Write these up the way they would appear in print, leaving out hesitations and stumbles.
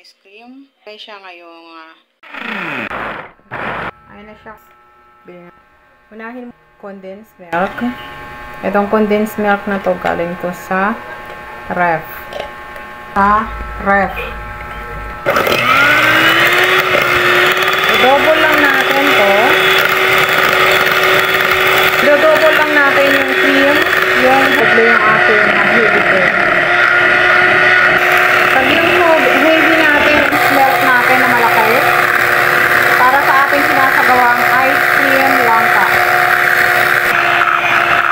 ice cream. Kaya siya ngayong ayun na siya. Unahin mo condensed milk. Itong condensed milk na to galing to sa ref. I-double lang natin to. I-double lang natin yung cream. Yung double yung ating heavy cream. Pag yung heavy natin, milk natin na malaki, para sa ating sinasagawang ice cream langka.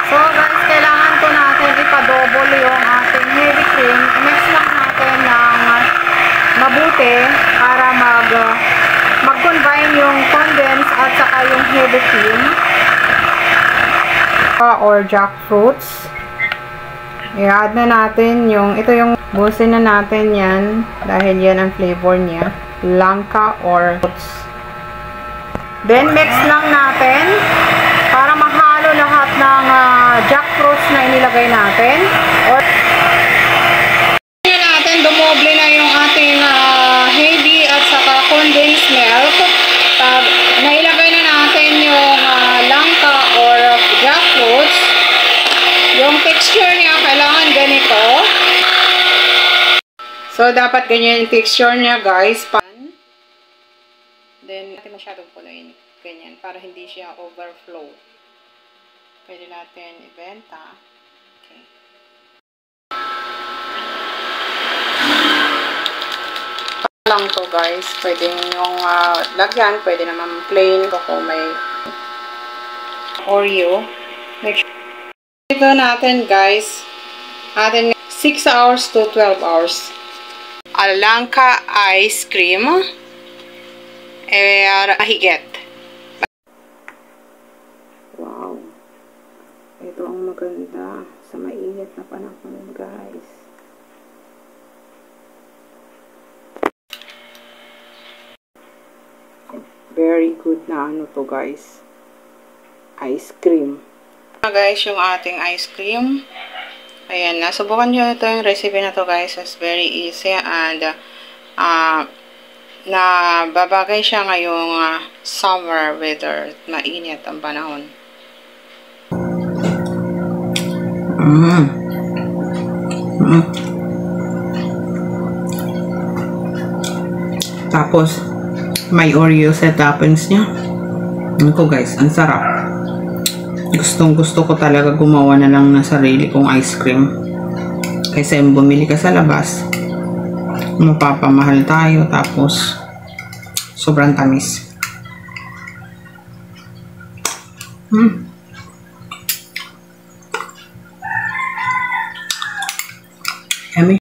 So guys, kailangan po natin ipa-double yung ating heavy cream. Mix lang natin ng mabuti para mag-combine yung condensed at saka yung heavy cream or jackfruits. I-add na natin ito yung busin na natin yan dahil yan ang flavor niya, langka or fruits. Then mix lang natin para mahalo lahat ng jackfruits na inilagay natin. Or natin dumoble na yung ating heavy at saka condensed milk. Pag nailagay na natin yung langka or jackfruits, yung texture niya kailangan ganito. So dapat ganyan yung texture niya, guys. Then natin masyadong punuin ganyan para hindi siya overflow. Pwede natin ibenta. Okay. Lang to, guys. Pwede yung lagyan, pwede naman plain kung may Oreo. Make sure ito natin, guys. Atin 6 hours to 12 hours. Langka ice cream. Mahigit. Wow. Ito ang maganda sa mainit na panahon, guys. Very good na to, guys. Ice cream. Guys, yung ating ice cream. Ayan, nasubukan nyo ito yung recipe na to, guys. It's very easy and babagay siya ngayong summer weather. Mainit ang panahon. Tapos may Oreo sa toppings niya. Ano ko, guys, ang sarap. Gustong gusto ko talaga gumawa na lang ng sarili kong ice cream kaysa yung bumili ka sa labas, mapapamahal tayo tapos sobrang tamis. Yummy.